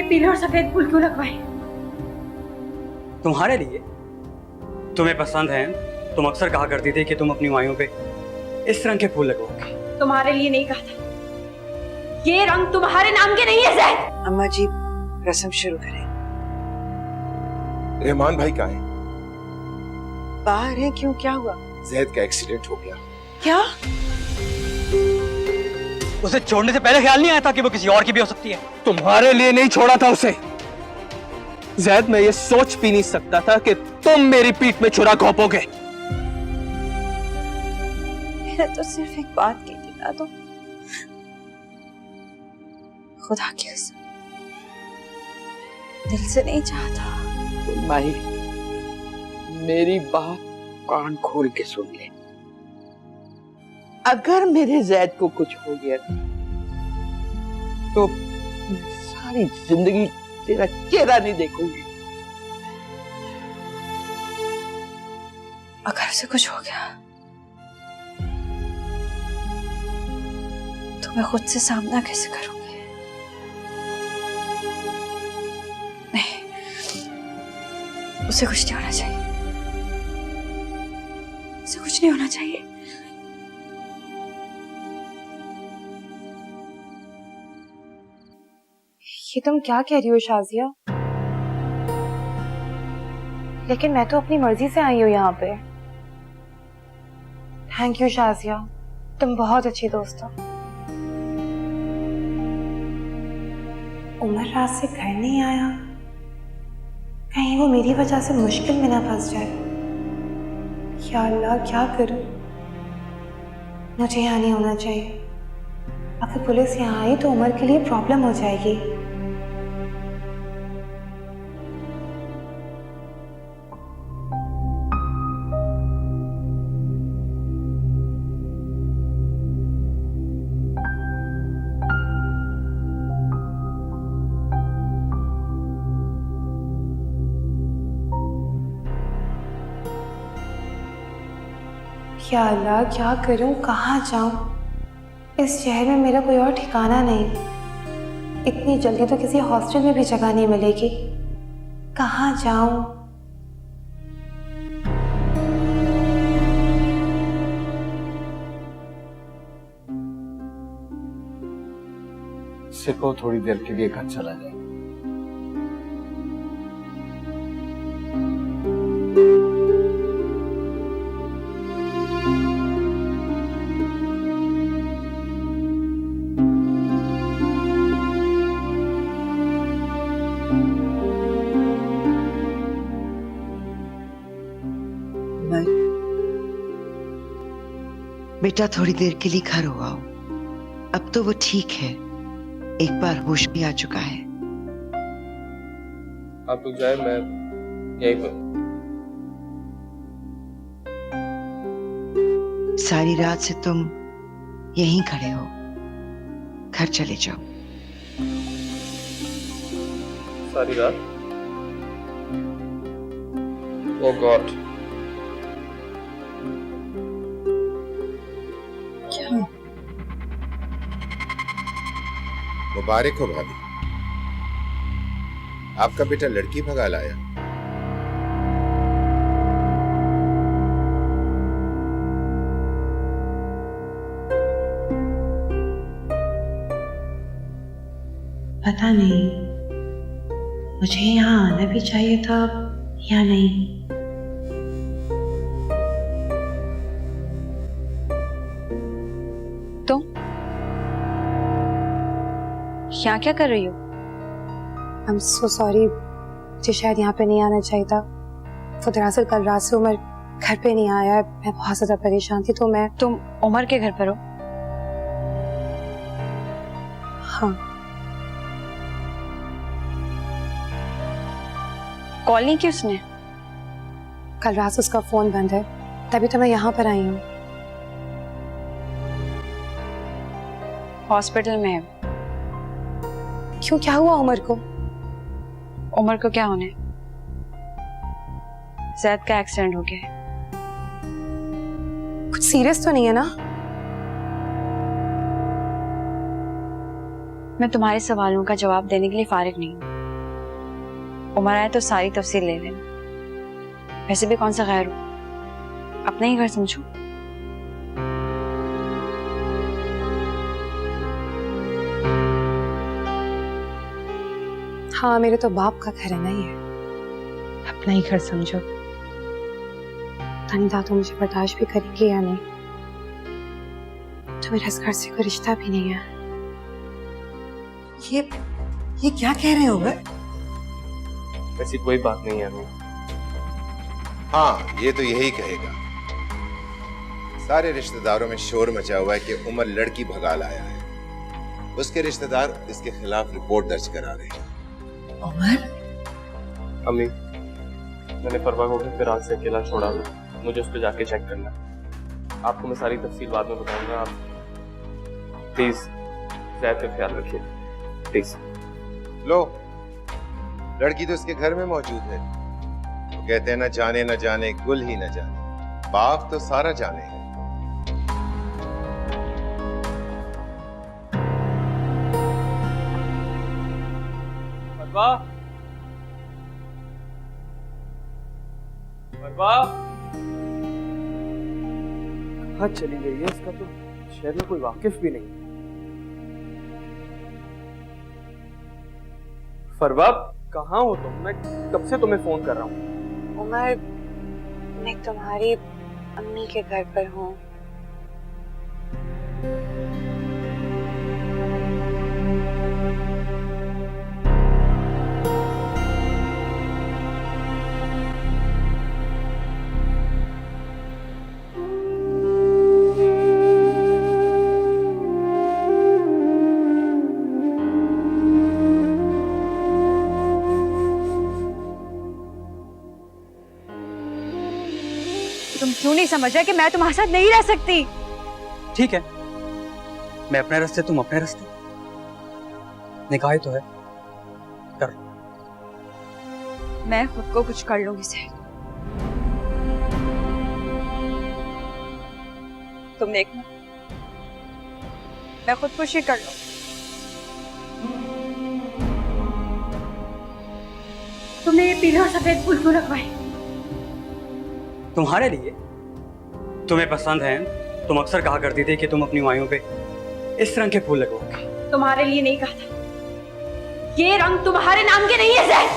पीले और सफेद फूल क्यों लगवाए? तुम्हारे लिए। तुम्हें पसंद है, तुम अक्सर कहा करती थी कि तुम अपनी मायों पे इस रंग के फूल लगवाओगे। तुम्हारे लिए नहीं कहा था। ये रंग तुम्हारे नाम के नहीं है ज़ैद। अम्मा जी रस्म शुरू करें। रहमान भाई कहाँ है? बाहर है। क्यों, क्या हुआ? जैद का एक्सीडेंट हो गया। क्या? उसे छोड़ने से पहले ख्याल नहीं आया था कि वो किसी और की भी हो सकती है? तुम्हारे लिए नहीं छोड़ा था उसे जैद। मैं ये सोच भी नहीं सकता था कि तुम मेरी पीठ में छुरा घोंपोगे। मैंने तो सिर्फ एक बात की थी ना, तो खुदा की कसम दिल से नहीं चाहता। माही, मेरी बात कान खोल के सुन ले। अगर मेरे जैद को कुछ हो गया तो सारी जिंदगी तेरा चेहरा नहीं देखूंगी। अगर उसे कुछ हो गया तो मैं खुद से सामना कैसे करूंगी? नहीं, उसे कुछ नहीं होना चाहिए। उसे कुछ नहीं होना चाहिए। ये तुम क्या कह रही हो शाजिया? लेकिन मैं तो अपनी मर्जी से आई हूँ यहाँ पे। थैंक यू शाजिया, तुम बहुत अच्छी दोस्त हो। उमर रात से घर नहीं आया, कहीं वो मेरी वजह से मुश्किल में ना फंस जाए। या अल्लाह, क्या करूं? मुझे यहाँ नहीं होना चाहिए। अगर पुलिस यहाँ आई तो उमर के लिए प्रॉब्लम हो जाएगी। या अल्लाह, क्या करूं? कहाँ जाऊं? इस शहर में मेरा कोई और ठिकाना नहीं। इतनी जल्दी तो किसी हॉस्टल में भी जगह नहीं मिलेगी। कहाँ जाऊं? सिर्फ थोड़ी देर के लिए घर चला जाए। बेटा थोड़ी देर के लिए घर हो आओ। अब तो वो ठीक है, एक बार होश भी आ चुका है। आप लोग जाए, मैं यहीं पर। सारी रात से तुम यहीं खड़े हो, घर चले जाओ। सारी रात? ओह गॉड। मुबारक हो भाभी, आपका बेटा लड़की भगा लाया। पता नहीं मुझे यहाँ आना भी चाहिए था या नहीं। तुम यहाँ क्या कर रही हो? आई एम सो सॉरी, मुझे शायद यहाँ पे नहीं आना चाहिए था। वो दरअसल कल रात से उमर घर पे नहीं आया है। मैं बहुत ज्यादा परेशान थी तो मैं। तुम उमर के घर पर हो? हाँ। कॉल नहीं की उसने? कल रात से उसका फोन बंद है, तभी तो मैं यहाँ पर आई हूँ। हॉस्पिटल में है। क्यों, क्या हुआ उमर को? उमर को क्या होने, जैद का एक्सीडेंट हो गया है। कुछ सीरियस तो नहीं है ना? मैं तुम्हारे सवालों का जवाब देने के लिए फारिग नहीं हूँ। उमर आए तो सारी तफसील ले लेना। वैसे भी कौन सा गैर हो, अपना ही घर समझो। हाँ, मेरे तो बाप का घर है ना ये, अपना ही घर समझो। तनिदा तो मुझे बर्दाश्त भी करेगी या नहीं? तो मेरा इस घर से कोई रिश्ता भी नहीं है। ये क्या कह रहे हो उमर? ऐसी कोई बात नहीं है अम्मी। हाँ, ये तो यही कहेगा। सारे रिश्तेदारों में शोर मचा हुआ है कि उमर लड़की भगा लाया है। उसके रिश्तेदार इसके खिलाफ रिपोर्ट दर्ज करा रहे हैं। उमर? अम्मी, मैंने फरवा को भी फिर आज से अकेला छोड़ा हुआ। मुझे उस पर जाके चेक करना है। आपको मैं सारी तफसील बाद में बताऊंगा। आप प्लीज ज़ैद का ख्याल रखिए, प्लीज। लो, लड़की तो इसके घर में मौजूद है। तो कहते हैं ना जाने गुल ही न जाने, बाप तो सारा जाने है। फरवा, फरवा कहाँ चली गई है? इसका तो शहर में कोई वाकिफ भी नहीं। फरवा, कहाँ हो तुम? मैं कब से तुम्हें फोन कर रहा हूँ। उमर, मैं तुम्हारी अम्मी के घर पर हूँ। तुम क्यों नहीं समझ रहे कि मैं तुम्हारे साथ नहीं रह सकती? ठीक है, मैं अपने रास्ते, तुम अपने रास्ते। निकाह ही तो है, कर लो। मैं खुद को कुछ कर लूंगी से। तुम देखना, मैं खुदकुशी कर लूं। तुमने ये पीले और सफेद फूल क्यों लगवाए? तुम्हारे लिए। तुम्हें पसंद है, तुम अक्सर कहा करती थी कि तुम अपनी वाइयों पे इस रंग के फूल लगवाओगे। तुम्हारे लिए नहीं कहा था। ये रंग तुम्हारे नाम के नहीं है ज़ैद।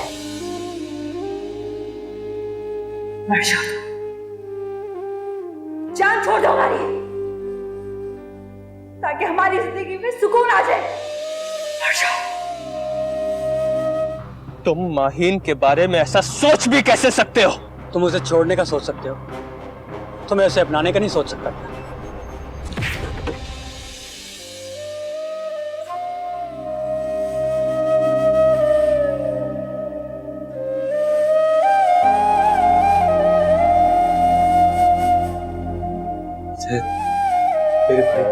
मर जाओ, जान छोड़ दो हमारी, ताकि हमारी जिंदगी में सुकून आ जाए। मर जाओ। तुम माहीन के बारे में ऐसा सोच भी कैसे सकते हो? तुम उसे छोड़ने का सोच सकते हो, तुम्हें उसे अपनाने का नहीं सोच सकता। मेरे भाई,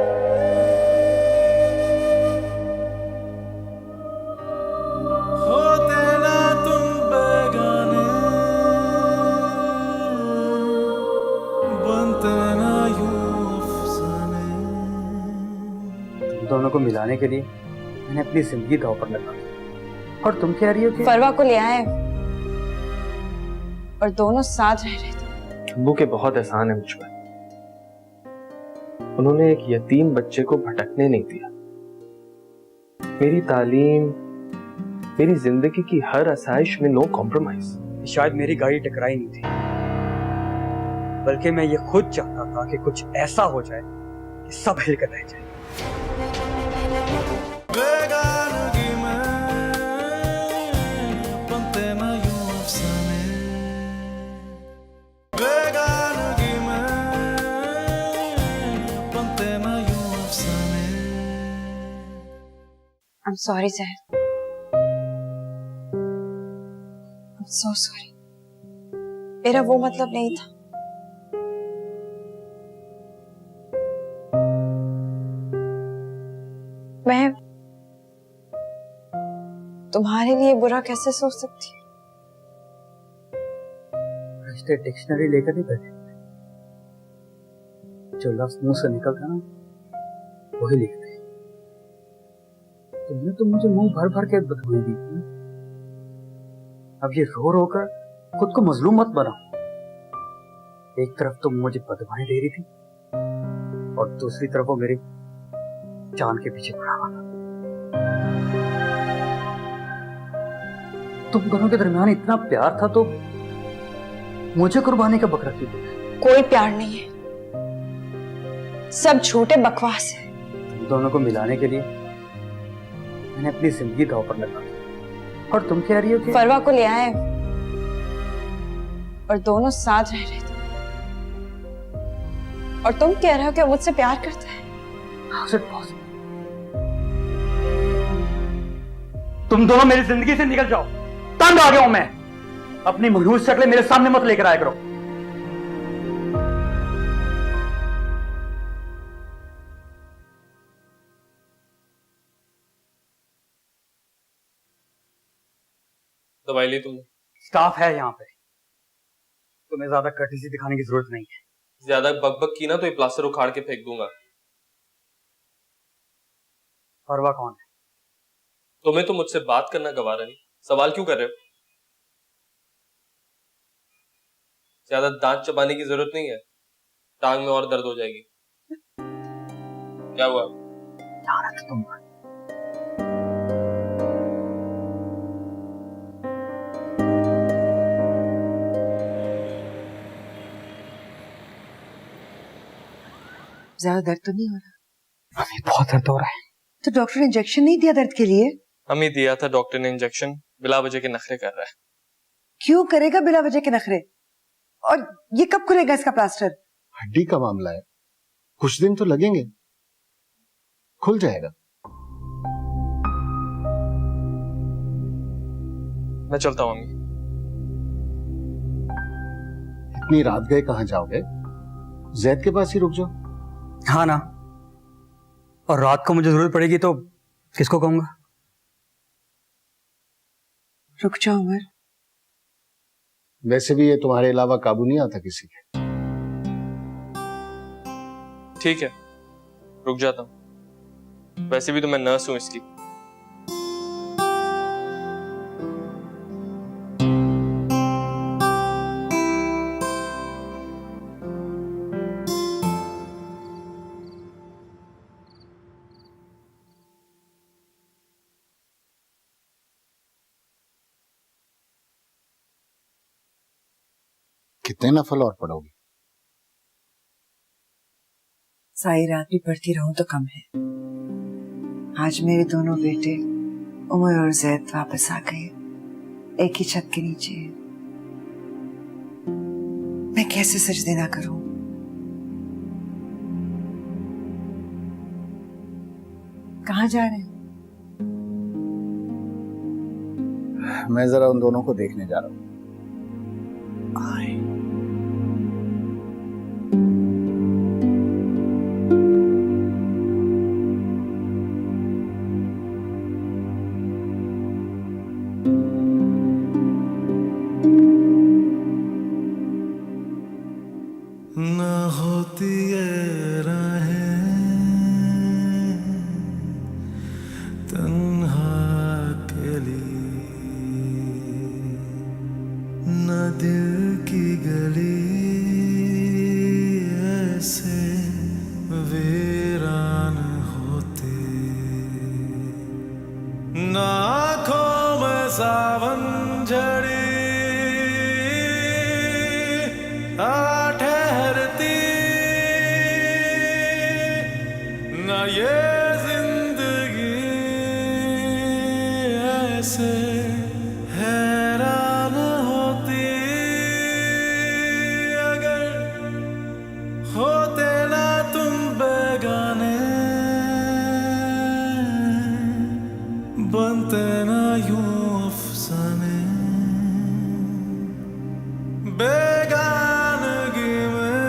दोनों को मिलाने के लिए मैंने अपनी जिंदगी दांव पर लगा दी। और तुम कह रही हो कि फरवा को ले आए और दोनों साथ रह रहे थे। अब्बू के बहुत एहसान है मुझ पर। उन्होंने एक यतीम बच्चे को भटकने नहीं दिया। मेरी तालीम, मेरी जिंदगी की हर आसाइश में नो कॉम्प्रोमाइज। शायद मेरी गाड़ी टकराई नहीं थी, बल्कि मैं ये खुद चाहता था कि कुछ ऐसा हो जाए कि सब हिलकर रह जाए। I'm sorry, Zahid. I'm so sorry. मेरा वो मतलब नहीं था। मैं तुम्हारे लिए बुरा कैसे सोच सकती हूँ? रिश्ते डिक्शनरी लेकर नहीं बैठे, जो लफ्ज मुंह से निकलता ना वही लिखते। तुमने तो मुझे मुंह भर भर के बधाई दी थी, अब ये रो रो कर खुद को मजलूम मत बनाओ। एक तरफ तुम मुझे बददुआएं दे रही थी और दूसरी तरफ वो मेरी जान के पीछे पड़ा हुआ था। तुम दोनों के दरमियान इतना प्यार था तो मुझे कुर्बानी का बकरा क्यों दिया? कोई प्यार नहीं है, सब झूठे बकवास है। तुम दोनों को मिलाने के लिए मैंने अपनी जिंदगी दांव पर लगा दी और तुम कह रही हो कि फरवा को ले आए और दोनों साथ रह रहे थे और तुम कह रहे हो कि वो मुझसे प्यार करता है। How is it possible? तुम दोनों मेरी जिंदगी से निकल जाओ, तंग आ गया हूं मैं। अपनी मनहूस शक्लें मेरे सामने मत लेकर आया करो। दवाई ली तुमने? स्टाफ है यहाँ पे, तुम्हें ज्यादा कर्टेसी दिखाने की जरूरत नहीं है। ज्यादा बकबक की ना तो ये प्लास्टर उखाड़ के फेंक दूंगा। फरवा कौन है? तुम्हें तो मुझसे बात करना गवारा नहीं, सवाल क्यों कर रहे हो? ज्यादा दांत चबाने की जरूरत नहीं है, टांग में और दर्द हो जाएगी। क्या हुआ? लानत तुम पर। ज्यादा दर्द तो नहीं हो रहा? अभी बहुत दर्द हो रहा है। तो डॉक्टर ने इंजेक्शन नहीं दिया दर्द के लिए? हमें दिया था डॉक्टर ने इंजेक्शन, बिला वजह के नखरे कर रहा है। क्यों करेगा बिना वजह के नखरे? और ये कब खुलेगा इसका प्लास्टर? हड्डी का मामला है, कुछ दिन तो लगेंगे, खुल जाएगा। मैं चलता हूँ अम्मी। इतनी रात गए कहां जाओगे? जैद के पास ही रुक जाओ। हाँ ना, और रात को मुझे जरूरत पड़ेगी तो किसको कहूंगा? रुक जाओ उमर। वैसे भी ये तुम्हारे अलावा काबू नहीं आता किसी के। ठीक है, रुक जाता हूँ। वैसे भी तो मैं नर्स हूं इसकी। कितने नफल और पढ़ोगे? सारी रात भी पढ़ती रहूं तो कम है। आज मेरे दोनों बेटे उमर और जैद वापस आ गए, एक ही छत के नीचे। मैं कैसे सजदे ना करूं? कहां जा रहे हैं? मैं जरा उन दोनों को देखने जा रहा हूं। न होती ये राहें तन्हा के लिए, न दिल की गली ऐसे वीरान होती, न आँखों में सावन झड़ी ठहरती, न ये जिंदगी ऐसे हैरान होती, अगर होते ना तुम बेगाने, बनते ना यूं अफसाने। बेगानगी में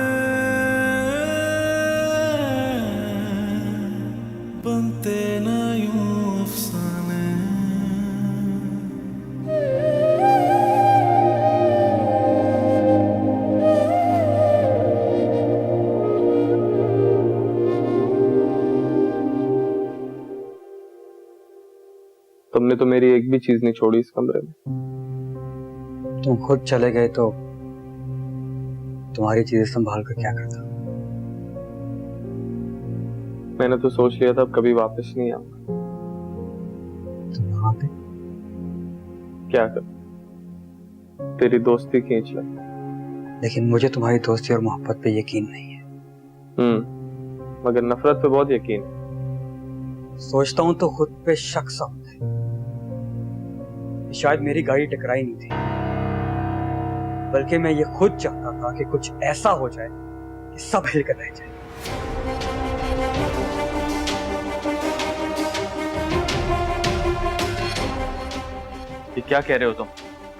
बनते ना यूं अफसाने। तुमने तो मेरी एक भी चीज नहीं छोड़ी इस कमरे में। तुम खुद चले गए तो तुम्हारी चीजें संभाल कर क्या करता? मैंने तो सोच लिया था अब कभी वापस नहीं आऊंगा। तुम यहाँ पे क्या कर, तेरी दोस्ती खींच ले। लेकिन मुझे तुम्हारी दोस्ती और मोहब्बत पे यकीन नहीं है। मगर नफरत पे बहुत यकीन है। सोचता हूं तो खुद पे शक सा होता है कि शायद मेरी गाड़ी टकराई नहीं थी, बल्कि मैं ये खुद चाहता था कि कुछ ऐसा हो जाए कि सब हिलकर रह जाए। ये क्या कह रहे हो तुम?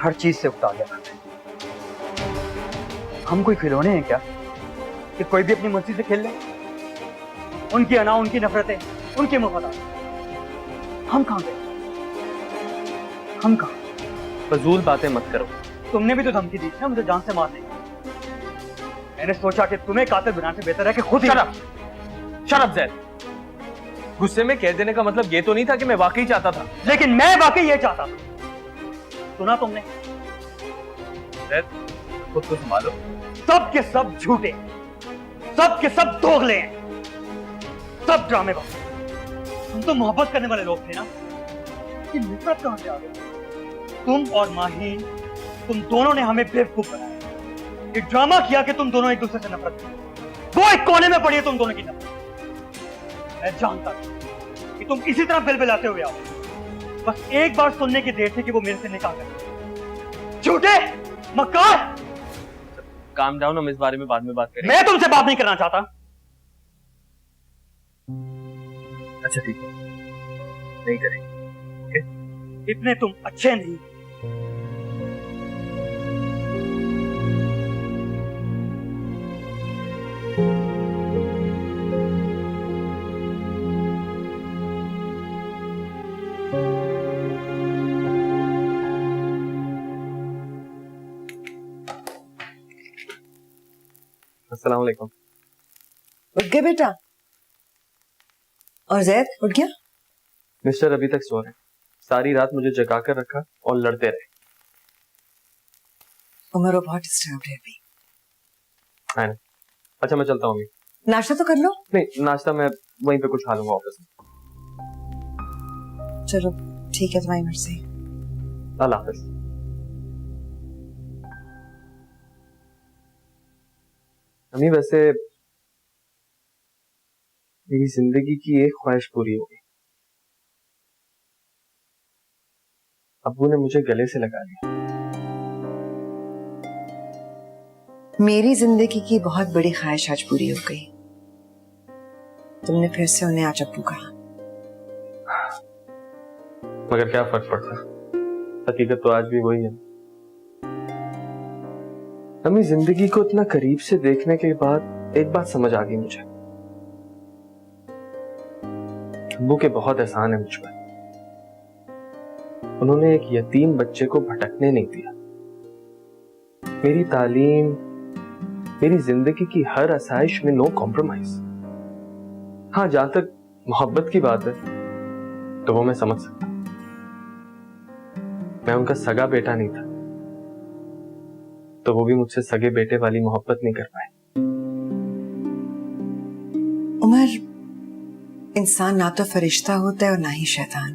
हर चीज से उकता गया था। हम कोई खिलौने हैं क्या कि कोई भी अपनी मर्जी से खेल ले? उनकी अना, उनकी नफरतें, उनके मुफादात, हम कहां गए? हम कहां? फजूल बातें मत करो। तुमने भी तो धमकी दी थी ना मुझे जान से मारने की। मैंने सोचा कि तुम्हें कातिल बनाने से बेहतर है कि खुद ही। Shut up Zaid. गुस्से में कह देने का मतलब ये तो नहीं था कि मैं वाकई चाहता था। लेकिन मैं वाकई ये चाहता था। सुना तुमने? जैद, खुद को संभालो। सब के सब झूठे, सब के सब दोगले हैं, सब ड्रामेबाज। तुम तो मोहब्बत करने वाले लोग थे ना, ये नफरत कहां से आ गई? तुम और माहीन, तुम दोनों ने हमें बेवकूफ बनाया। ये ड्रामा किया कि तुम दोनों एक दूसरे से नफरत करते। वो एक कोने में पड़ी है तुम दोनों की नफरत। मैं जानता था कि तुम इसी तरह बिलबिलाते हुए आओ। बस एक बार सुनने की देर थी कि वो मेरे से निकाह कर। झूठे, मक्कार। काम डाउन, हम इस बारे में बाद में बात करेंगे। मैं तुमसे बात नहीं करना चाहता। अच्छा ठीक है, नहीं करेंगे। इतने तुम अच्छे नहीं। अस्सलाम वालेकुम। उठ गए बेटा? और जैद उठ गया? मिस्टर अभी तक सो रहे हैं। सारी रात मुझे जगा कर रखा और लड़ते रहे। उमर वो बहुत डिस्टर्ब है अभी। है ना? अच्छा मैं चलता हूँ अभी। नाश्ता तो कर लो। नहीं, नाश्ता मैं वहीं पे कुछ खा लूंगा ऑफिस में। चलो ठीक है, तुम्हारी मर्जी। अल्लाह हाफिज। अम्मी, वैसे मेरी जिंदगी की एक ख्वाहिश पूरी हो गई। अब्बू ने मुझे गले से लगा लिया। मेरी जिंदगी की बहुत बड़ी ख्वाहिश आज पूरी हो गई। तुमने फिर से उन्हें आज अब्बू कहा। मगर क्या फर्क पड़ता, हकीकत तो आज भी वही है। अम्मी, जिंदगी को इतना करीब से देखने के बाद एक बात समझ आ गई मुझे। अब्बू के बहुत एहसान है मुझ पर। उन्होंने एक यतीम बच्चे को भटकने नहीं दिया। मेरी तालीम, मेरी जिंदगी की हर आसाइश में नो कॉम्प्रोमाइज। हाँ, जहां तक मोहब्बत की बात है तो वो मैं समझ सकता। मैं उनका सगा बेटा नहीं था तो वो भी मुझसे सगे बेटे वाली मोहब्बत नहीं कर पाए। उमर, इंसान ना तो फरिश्ता होता है और ना ही शैतान,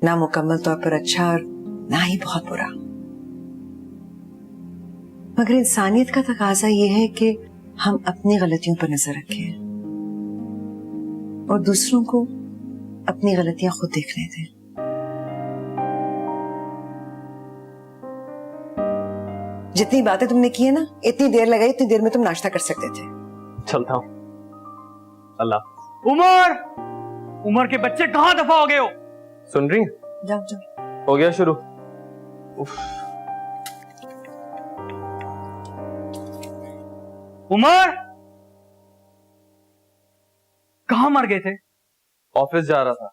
ना मुकम्मल तौर पर अच्छा और ना ही बहुत बुरा। मगर इंसानियत का तकाजा यह है कि हम अपनी गलतियों पर नजर रखें और दूसरों को अपनी गलतियां खुद देखने दें। जितनी बातें तुमने की है ना, इतनी देर लगाई, इतनी देर में तुम नाश्ता कर सकते थे। चलता हूं। अल्लाह। उमर, उमर के बच्चे कहां दफा हो गए हो? सुन रही हैं? जाओ जाओ। हो गया शुरू। उफ। उमर, कहां मर गए थे? ऑफिस जा रहा था।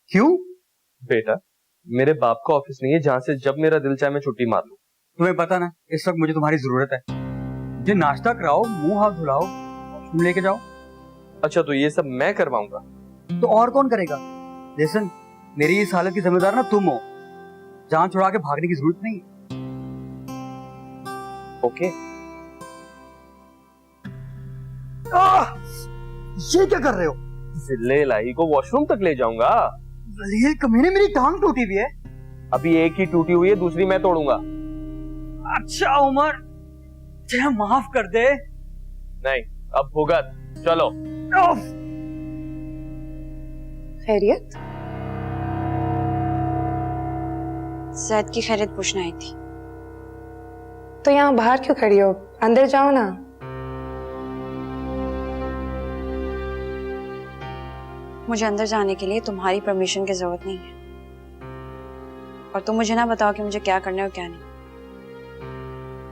क्यों? बेटा, मेरे बाप का ऑफिस नहीं है जहां से जब मेरा दिल चाहे मैं छुट्टी मार लूं। तुम्हें पता ना इस वक्त मुझे तुम्हारी जरूरत है। मुझे नाश्ता कराओ, मुंह हाथ धुलाओ, तुम लेके जाओ। अच्छा, तो ये सब मैं करवाऊंगा? तो और कौन करेगा? लिसन, मेरी इस हालत की जिम्मेदार ना तुम हो। जान छुड़ा के भागने की जरूरत नहीं। ओके। ये क्या कर रहे हो? जिले इलाही को वॉशरूम तक ले जाऊंगा। ये कमीने, मेरी टांग टूटी हुई है। अभी एक ही टूटी हुई है, दूसरी मैं तोड़ूंगा। अच्छा उमर, मुझे माफ कर दे। नहीं, अब भुगत। चलो। खैरियत? जैद की खैरियत पूछने आई थी। तो यहाँ बाहर क्यों खड़ी हो? अंदर जाओ ना। मुझे अंदर जाने के लिए तुम्हारी परमिशन की जरूरत नहीं है, और तुम मुझे ना बताओ कि मुझे क्या करना है और क्या नहीं।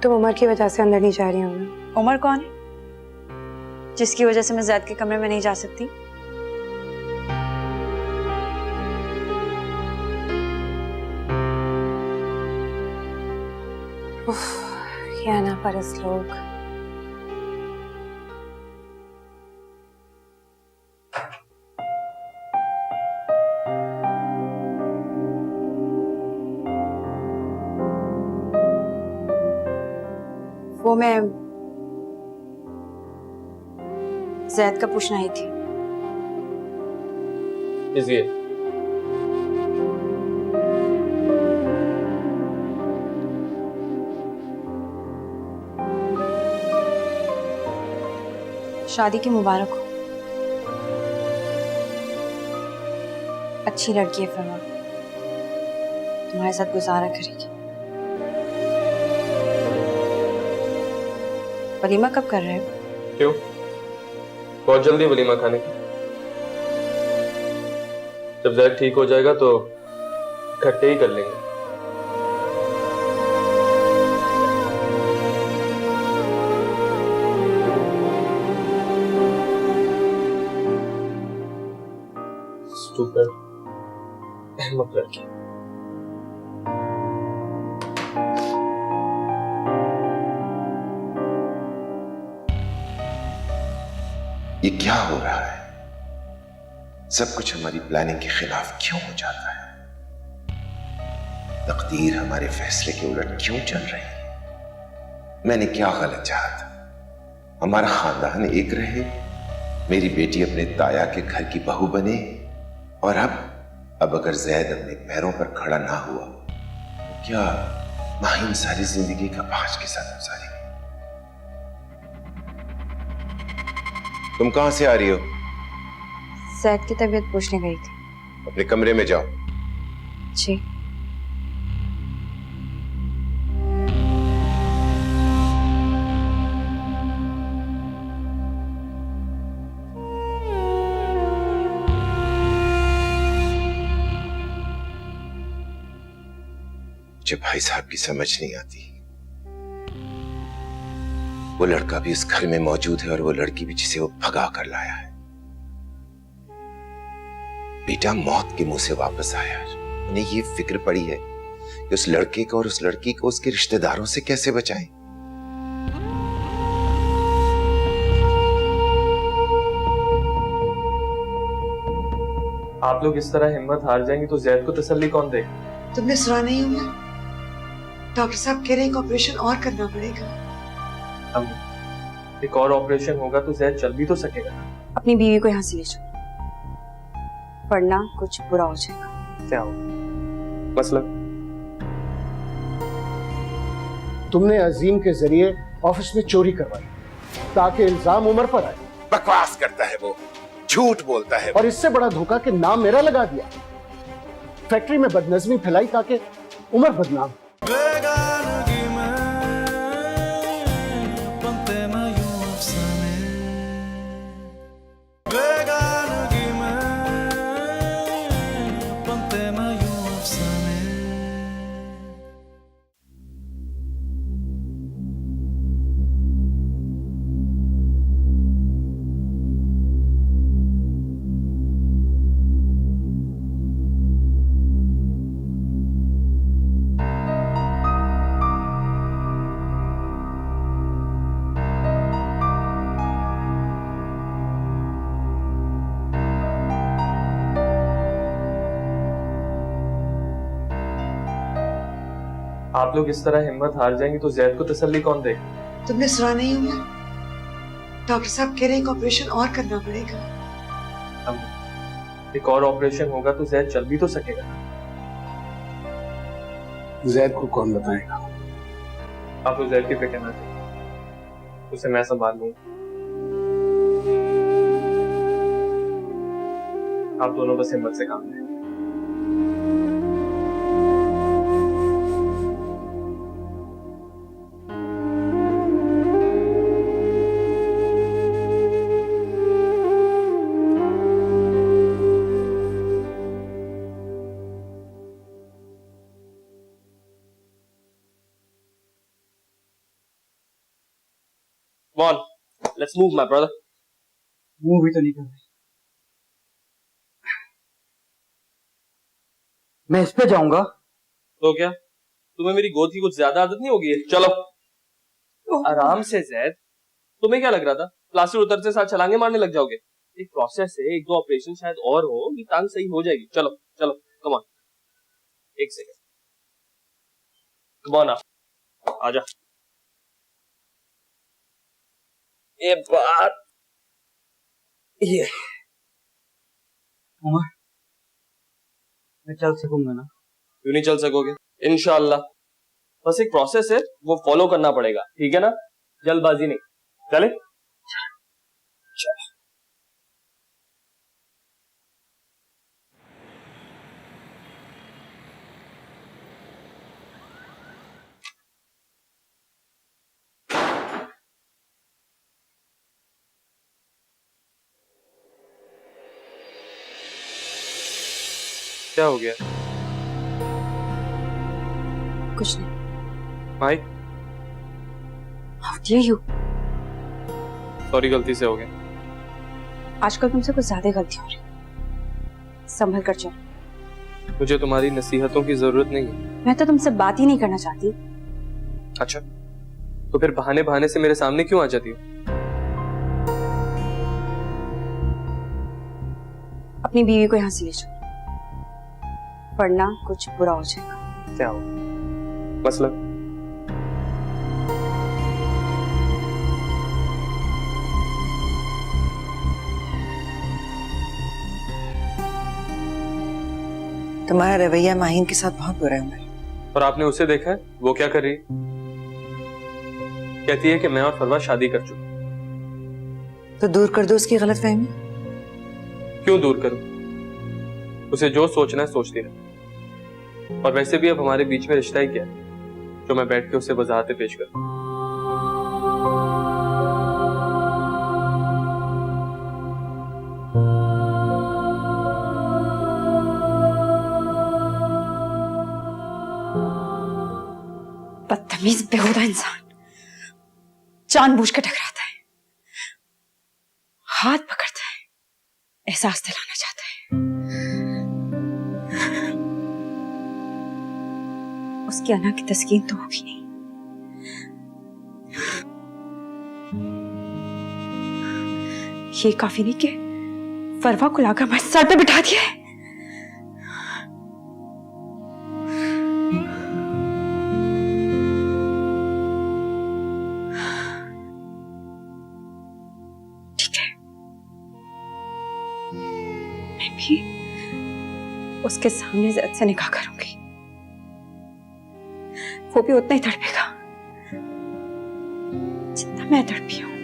तुम उमर की वजह से अंदर नहीं जा रही हो ना? उमर कौन है जिसकी वजह से मैं जैद के कमरे में नहीं जा सकती? क्या ना परस लोग। वो मैं जैद का पूछना ही थी। लीजिए। शादी की मुबारक हो। अच्छी लड़की है फरमा, तुम्हारे साथ गुजारा करेगी। वलीमा कब कर रहे हो? क्यों? बहुत जल्दी वलीमा खाने की। जब जैद ठीक हो जाएगा तो इकट्ठे ही कर लेंगे। Stupid. अहमक लड़की। ये क्या हो रहा है? सब कुछ हमारी प्लानिंग के खिलाफ क्यों हो जाता है? तकदीर हमारे फैसले के उलट क्यों चल रही है? मैंने क्या गलत चाहा था? हमारा खानदान एक रहे, मेरी बेटी अपने ताया के घर की बहू बने, और अब अगर जैद अपने पैरों पर खड़ा ना हुआ तो क्या माहिम सारी जिंदगी का बाज के साथ गुजारेगी? तुम कहां से आ रही हो? जैद की तबीयत पूछने गई थी। अपने कमरे में जाओ। जी। मुझे भाई साहब की समझ नहीं आती। वो लड़का भी इस घर में मौजूद है और वो लड़की भी जिसे वो भगा कर लाया है। बेटा मौत के मुंह से वापस आया। उन्हें ये फिक्र पड़ी है कि उस लड़के को और उस लड़की को उसके रिश्तेदारों से कैसे बचाएं। आप लोग इस तरह हिम्मत हार जाएंगे तो जैद को तसल्ली कौन देगा? तुमने सुना नहीं होगा, डॉक्टर साहब कह रहे हैं कि ऑपरेशन और करना पड़ेगा। एक और ऑपरेशन होगा तो जैद चल भी तो सकेगा। अपनी बीवी को यहाँ से ले जाओ, वरना कुछ बुरा हो जाएगा। क्या हो मसला? तुमने अजीम के जरिए ऑफिस में चोरी करवाई ताकि इल्जाम उमर पर आए। बकवास करता है वो, झूठ बोलता है। और इससे बड़ा धोखा कि नाम मेरा लगा दिया। फैक्ट्री में बदनजमी फैलाई ताकि उमर बदनाम। बेगानगी में बनते ना यूं अफसाने, बेगानगी में बनते ना यूं अफसाने। आप लोग इस तरह हिम्मत हार जाएंगे तो जैद को तसल्ली कौन देगा? तुमने सुना नहीं उमर? डॉक्टर साहब कह रहे हैं एक ऑपरेशन और करना पड़ेगा। एक और ऑपरेशन होगा तो जैद चल भी तो सकेगा। जैद को कौन बताएगा? आप लोग जैद की फिक्र ना करें, उसे मैं संभाल लूंगा। आप दोनों बस हिम्मत से काम लें। Come on, let's move, my brother. मुंह भी तो नहीं कर रही। मैं इस पे जाऊंगा तो क्या तुम्हें मेरी गोद की कुछ ज्यादा आदत नहीं होगी? चलो आराम से जैद। तुम्हें क्या लग रहा था प्लास्टर उतरते साथ छलांगे मारने लग जाओगे? एक प्रोसेस है, एक दो ऑपरेशन शायद और हो, ये टांग सही हो जाएगी। चलो चलो कम ऑन, एक सेकंड, कम ऑन आजा। ये बात ये उमर, मैं चल सकूंगा ना? क्यों नहीं चल सकोगे? इंशाल्लाह। बस एक प्रोसेस है, वो फॉलो करना पड़ेगा, ठीक है ना? जल्दबाजी नहीं। चले क्या हो गया? कुछ नहीं। भाई How dare you? सॉरी, गलती से हो गया। आजकल तुमसे कुछ ज्यादा गलती हो रही। संभल कर चलो। मुझे तुम्हारी नसीहतों की जरूरत नहीं है। मैं तो तुमसे बात ही नहीं करना चाहती। अच्छा, तो फिर बहाने बहाने से मेरे सामने क्यों आ जाती हो? अपनी बीवी को यहाँ से ले जाओ, वरना कुछ बुरा हो जाएगा। क्या हो मसला? तुम्हारा रवैया माहिन के साथ बहुत बुरा है उमर। और आपने उसे देखा है, वो क्या कर रही है? कहती है कि मैं और फरवा शादी कर चुके। तो दूर कर दो उसकी गलतफहमी। क्यों दूर करूं? उसे जो सोचना है सोचती रहे। और वैसे भी अब हमारे बीच में रिश्ता ही क्या है जो मैं बैठ के उसे वजाहतें पेश करूं? बदतमीज बेहुदा इंसान, जानबूझ कर टकराता है, हाथ पकड़ता है, एहसास दिलाना चाहता है। उसकी अना की तस्कीन तो होगी नहीं। ये काफी नहीं कि फरवा को लाकर मैं सर पे बिठा दिया है। ठीक है, मैं भी उसके सामने जैद से निकाह करूंगी। वो भी उतना ही तड़पेगा जितना मैं तड़पी हूं।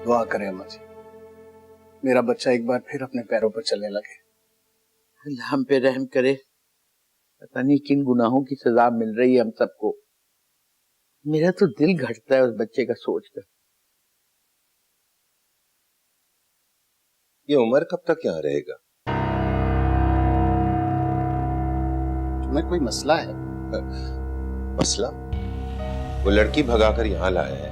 दुआ करें अम्मा जी, मेरा बच्चा एक बार फिर अपने पैरों पर चलने लगे। अल्लाह हम पे रहम करे। पता नहीं किन गुनाहों की सजा मिल रही है हम सबको। मेरा तो दिल घटता है उस बच्चे का सोचकर। ये उमर कब तक यहाँ रहेगा? तुम्हें कोई मसला है? मसला? वो लड़की भगाकर यहाँ लाया है,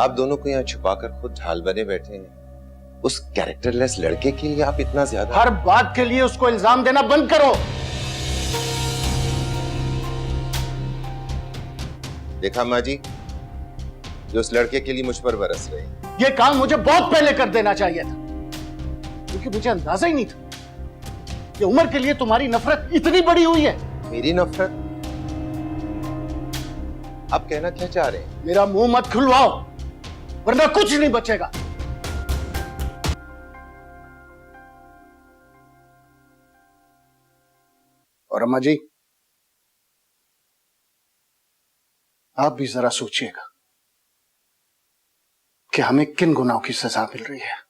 आप दोनों को यहाँ छुपाकर खुद ढाल बने बैठे हैं। उस कैरेक्टरलेस लड़के के लिए आप इतना ज्यादा हर बात के लिए उसको इल्जाम देना बंद करो। देखा माँ जी, जो उस लड़के के लिए मुझ पर बरस रहे हैं। ये काम मुझे बहुत पहले कर देना चाहिए था, क्योंकि मुझे अंदाजा ही नहीं था कि उमर के लिए तुम्हारी नफरत इतनी बड़ी हुई है। मेरी नफरत? आप कहना क्या चाह रहे हैं? मेरा मुंह मत खुलवाओ, वरना कुछ नहीं बचेगा। और अम्मा जी, आप भी जरा सोचिएगा कि हमें किन गुनाहों की सजा मिल रही है।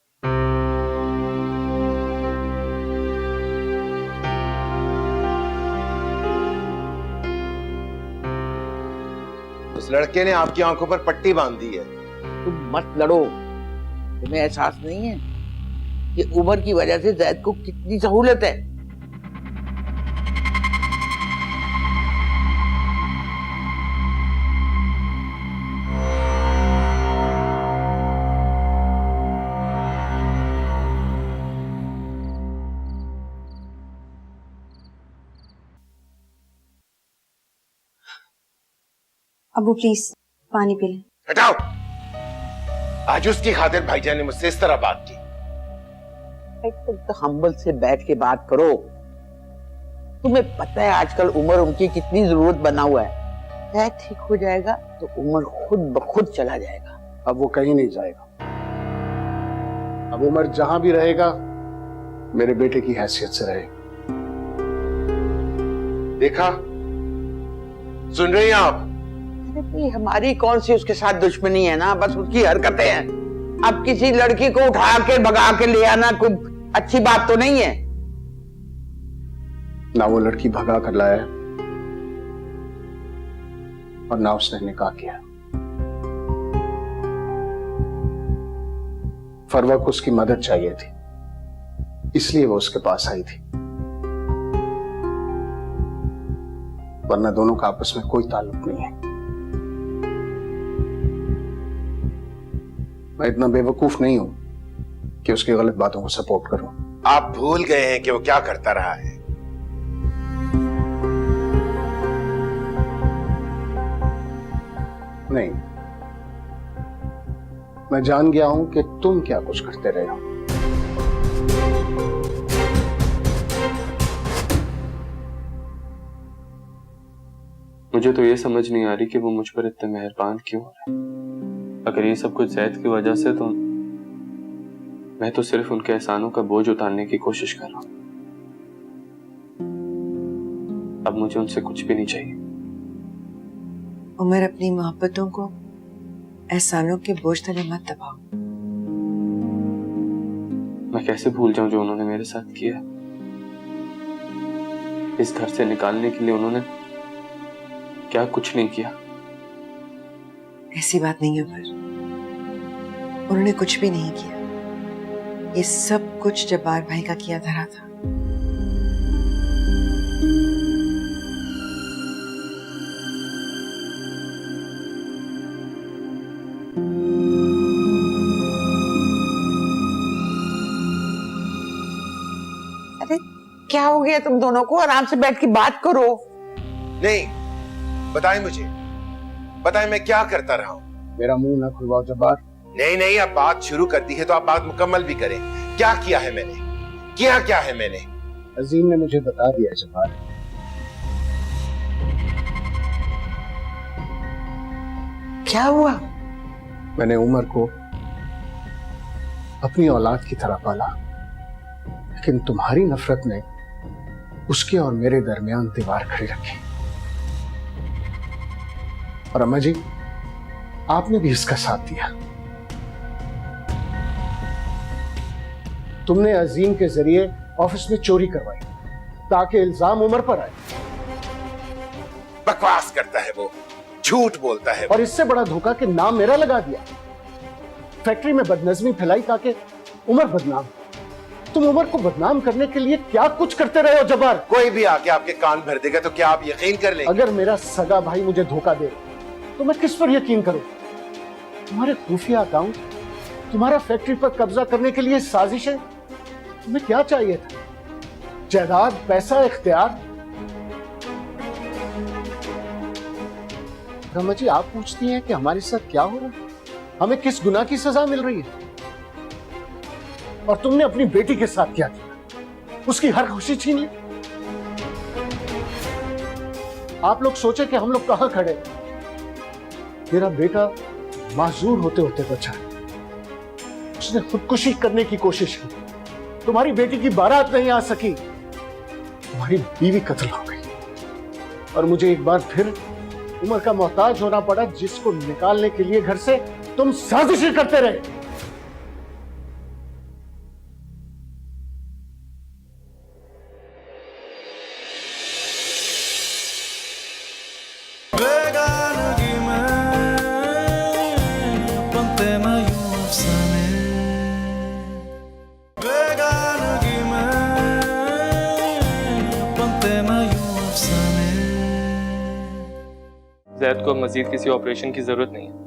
उस लड़के ने आपकी आंखों पर पट्टी बांध दी है। तुम मत लड़ो। तुम्हें एहसास नहीं है कि उमर की वजह से जैद को कितनी सहूलत है। अबू प्लीज पानी पी लें। हटाओ। आज उसकी खातिर भाईजान ने मुझसे इस तरह बात की। तो हम्बल से बैठ के बात करो। तुम्हें पता है आजकल उमर उनकी कितनी जरूरत बना हुआ है। जैद ठीक हो जाएगा तो उमर खुद ब खुद चला जाएगा। अब वो कहीं नहीं जाएगा। अब उमर जहां भी रहेगा मेरे बेटे की हैसियत से रहेगा। देखा, सुन रही हैं आप? अरे हमारी कौन सी उसके साथ दुश्मनी है ना, बस उसकी हरकतें हैं। अब किसी लड़की को उठा के भगा के ले आना कोई अच्छी बात तो नहीं है ना। वो लड़की भगा कर लाया और ना उसने निकाह किया। फरवा को उसकी मदद चाहिए थी, इसलिए वो उसके पास आई थी, वरना दोनों का आपस में कोई ताल्लुक नहीं है। मैं इतना बेवकूफ नहीं हूं कि उसकी गलत बातों को सपोर्ट करूं। आप भूल गए हैं कि वो क्या करता रहा है। नहीं, मैं जान गया हूं कि तुम क्या कुछ करते रहे हो। मुझे तो ये समझ नहीं आ रही कि वो मुझ पर इतने मेहरबान क्यों हो रहे हैं। अगर ये सब कुछ जैद की वजह से, तो मैं तो सिर्फ उनके एहसानों का बोझ उतारने की कोशिश कर रहा हूं। अब मुझे उनसे कुछ भी नहीं चाहिए। उमर, अपनी मोहब्बतों को एहसानों के बोझ तले मत दबाओ। मैं कैसे भूल जाऊं जो उन्होंने मेरे साथ किया। इस घर से निकालने के लिए उन्होंने क्या कुछ नहीं किया। ऐसी बात नहीं है उमर, उन्होंने कुछ भी नहीं किया। ये सब कुछ जब्बार भाई का किया धरा था। अरे क्या हो गया तुम दोनों को? आराम से बैठ के बात करो। नहीं, बताएं मुझे, बताएं मैं क्या करता रहा हूं। मेरा मुंह ना खुलवाओ जब्बार। नहीं नहीं, अब बात शुरू कर दी है तो आप बात मुकम्मल भी करें। क्या किया है मैंने? क्या है मैंने? अजीम ने मुझे बता दिया जब्बार। क्या हुआ? मैंने उमर को अपनी औलाद की तरह पाला, लेकिन तुम्हारी नफरत ने उसके और मेरे दरमियान दीवार खड़ी रखी। और अम्मा जी, आपने भी इसका साथ दिया। तुमने अजीम के जरिए ऑफिस में चोरी करवाई ताकि इल्जाम उमर पर आए। बकवास करता है वो, झूठ बोलता है। और इससे बड़ा धोखा कि नाम मेरा लगा दिया। फैक्ट्री में बदनजमी फैलाई ताकि उमर बदनाम। तुम उमर को बदनाम करने के लिए क्या कुछ करते रहे हो जब्बार। कोई भी आके आपके कान भर देगा तो क्या आप यकीन कर लेंगे? अगर मेरा सगा भाई मुझे धोखा दे तो मैं किस पर यकीन करूं? तुम्हारे खुफिया अकाउंट, तुम्हारा फैक्ट्री पर कब्जा करने के लिए साजिशें। तुम्हें क्या चाहिए था? जायदाद, पैसा, इख्तियार। रमा जी, आप पूछती हैं कि हमारे साथ क्या हो रहा है, हमें किस गुनाह की सजा मिल रही है? और तुमने अपनी बेटी के साथ क्या किया? उसकी हर खुशी छीन ली। आप लोग सोचे कि हम लोग कहां खड़े। मेरा बेटा माजूर होते होते बचा, उसने खुदकुशी करने की कोशिश की। तुम्हारी बेटी की बारात नहीं आ सकी, तुम्हारी बीवी कत्ल हो गई, और मुझे एक बार फिर उमर का मोहताज होना पड़ा, जिसको निकालने के लिए घर से तुम साजिशें करते रहे। बेगानगी में बनते मैं यूं अफसाने, बेगानगी में बनते मैं यूं अफसाने। जैद को अब मजीद किसी ऑपरेशन की जरूरत नहीं है।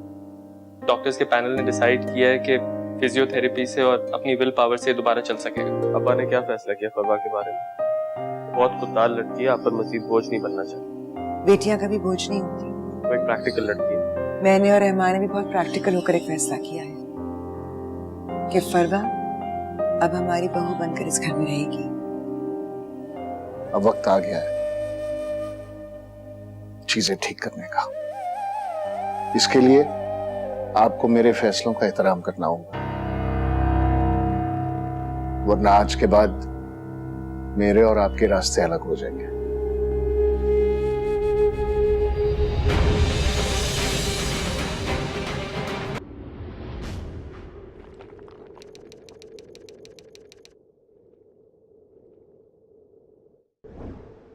डॉक्टर्स के पैनल ने डिसाइड किया है कि फिजियोथेरेपी से और अपनी विल पावर से दोबारा चल सकेगा। अब्बा ने क्या फैसला किया फरवा के बारे में? बहुत खुददार लड़की है, आप पर मजीद बोझ नहीं बनना चाहिए। बेटियां कभी बोझ नहीं होती। वो एक प्रैक्टिकल लड़की है। मैंने और रहमान ने भी बहुत प्रैक्टिकल होकर एक फैसला किया है कि फरवा अब हमारी बहू बनकर इस घर में रहेगी। अब वक्त आ गया है चीजें ठीक करने का। इसके लिए आपको मेरे फैसलों का एहतराम करना होगा, वरना आज के बाद मेरे और आपके रास्ते अलग हो जाएंगे।